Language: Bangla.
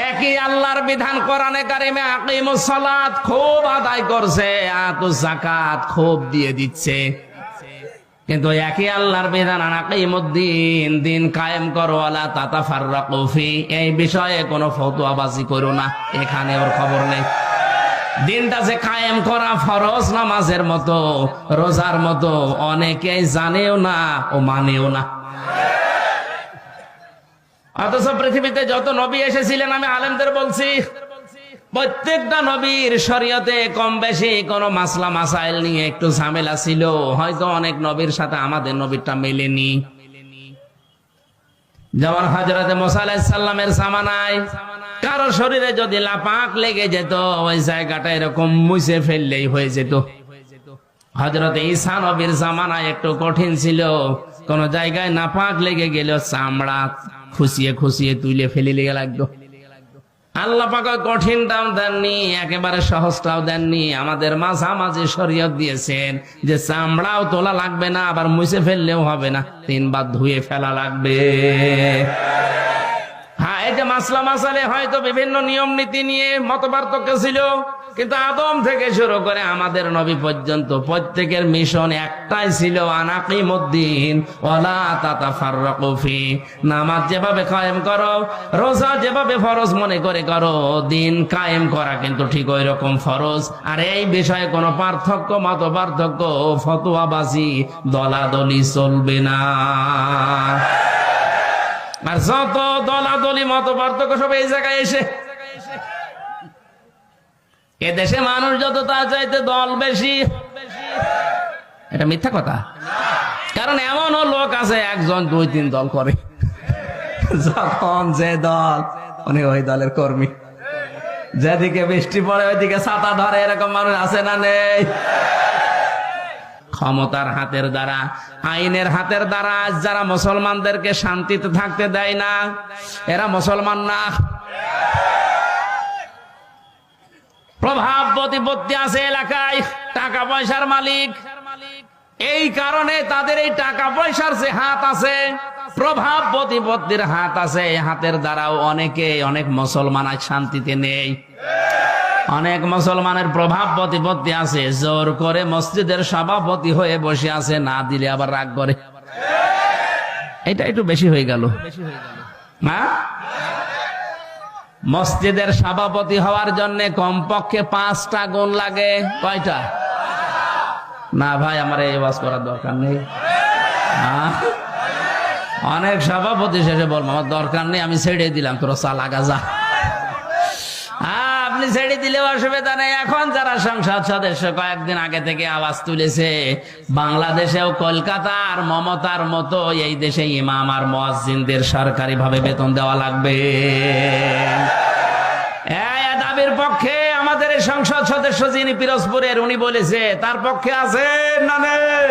একই আল্লাহর বিধান কোরআনে কারিমে আকিমুস সালাত খুব আদায় করছে, আতুজ যাকাত খুব দিয়ে দিচ্ছে, কিন্তু একই আল্লাহর বিধান আকিমুদ্দিন, দিন কায়েম করো, ওয়ালা তাতাফাররাকু ফি, এই বিষয়ে কোনো ফতোয়াবাজি করো না। এখানে ওর খবর নেই। দিনটা যে কায়েম করা ফরজ, নামাজের মতো, রোজার মতো, অনেকেই জানেও না ও মানেও না। অথচ পৃথিবীতে যত নবী এসেছিলেন, আমি আলেমদের বলছি, প্রত্যেকটা নবীর শরীয়তে কম বেশি কোন মাসলা মাসাইল নিয়ে একটু ঝামেলা ছিল। হয়তো অনেক নবীর সাথে আমাদের নবীরটা মেলেনি। যেমন হযরতে মুসা আলাইহিস সালামের জামানায় কারো শরীরে যদি লাপাক লেগে যেত, ওই জায়গাটা এরকম মুছে ফেললেই হয়ে যেত। হযরতে ঈসা নবীর জামানায় একটু কঠিন ছিল, কোন জায়গায় নাপাক লেগে গেল চামড়া খুশিয়ে খুশিয়ে তুলে ফেলে লেগে লাগতো। আল্লাহ পাক কঠিনটাও দেননি, একেবারে সহজটাও দেননি, আমাদের মাঝামাঝি শরীয়ত দিয়েছেন যে চামড়াও তোলা লাগবে না, আবার মুছে ফেললেও হবে না, 3 বার ধুয়ে ফেলা লাগবে। হ্যাঁ, এই যে মাসলা মাসালে হয়তো বিভিন্ন নিয়ম নীতি নিয়ে মতপার্থক্য ছিল, কিন্তু আদম থেকে শুরু করে আমাদের নবী পর্যন্ত প্রত্যেকের মিশন একটাই ছিল, আনাকিমুদ্দিন ওয়ালা তাতাফাররাকু ফি। নামাজ যেভাবে কায়েম করো, রোজা যেভাবে ফরজ মনে করে করো, দিন কায়েম করা কিন্তু ঠিক ওই রকম ফরজ। আর এই বিষয়ে কোনো পার্থক্য, মত পার্থক্য, ফতোয়াবাজি, দলাদলি চলবে না। আর যত দলাদলি, মত পার্থক্য সব এই জায়গায় এসে, এদেশে মানুষ যত তার চাইতে দল বেশি। এটা মিথ্যা কথা, কারণ এমনও লোক আছে 1 2 3 দল করে, যখন যে দল উনি ওই দলের কর্মী, যেদিকে বৃষ্টি পড়ে ওইদিকে ছাতা ধরে, এরকম মানুষ আছে না নেই? ক্ষমতার হাতের দ্বারা, আইনের হাতের দ্বারা যারা মুসলমানদেরকে শান্তিতে থাকতে দেয় না, এরা মুসলমান না। প্রভাব প্রতিপত্তি আছে এলাকায়, টাকা পয়সার মালিক, এই কারণে তাদের এই টাকা পয়সার যে হাত আছে, প্রভাব প্রতিপত্তির হাত আছে, এই হাতের দ্বারাও অনেক মুসলমান আজ শান্তিতে নেই। অনেক মুসলমানের প্রভাব প্রতিপত্তি আছে, জোর করে মসজিদের সভাপতি হয়ে বসে আছে, না দিলে আবার রাগ করে। এটা একটু বেশি হয়ে গেল। হ্যাঁ, মসজিদের সভাপতি হওয়ার জন্য কমপক্ষে 5টা গুণ লাগে। কয়টা? না ভাই, আমার এই ওয়াজ করার দরকার নেই। অনেক সভাপতি শেষে বলবো আমার দরকার নেই, আমি ছেড়ে দিলাম, তোর চালা গাজা। আপনি ছেড়ে দিলে অসুবিধা নেই। এখন যারা সংসদ সদস্য কয়েকদিন আগে থেকে আওয়াজ তুলেছে, বাংলাদেশেও কলকাতার মমতার মতো এই দেশে ইমাম আর মুয়াজ্জিনদের সরকারি ভাবে বেতন দেওয়া লাগবে। এই দাবির পক্ষে আমাদের এই সংসদ সদস্য যিনি পিরোজপুরের, উনি বলেছে, তার পক্ষে আছে না নেই?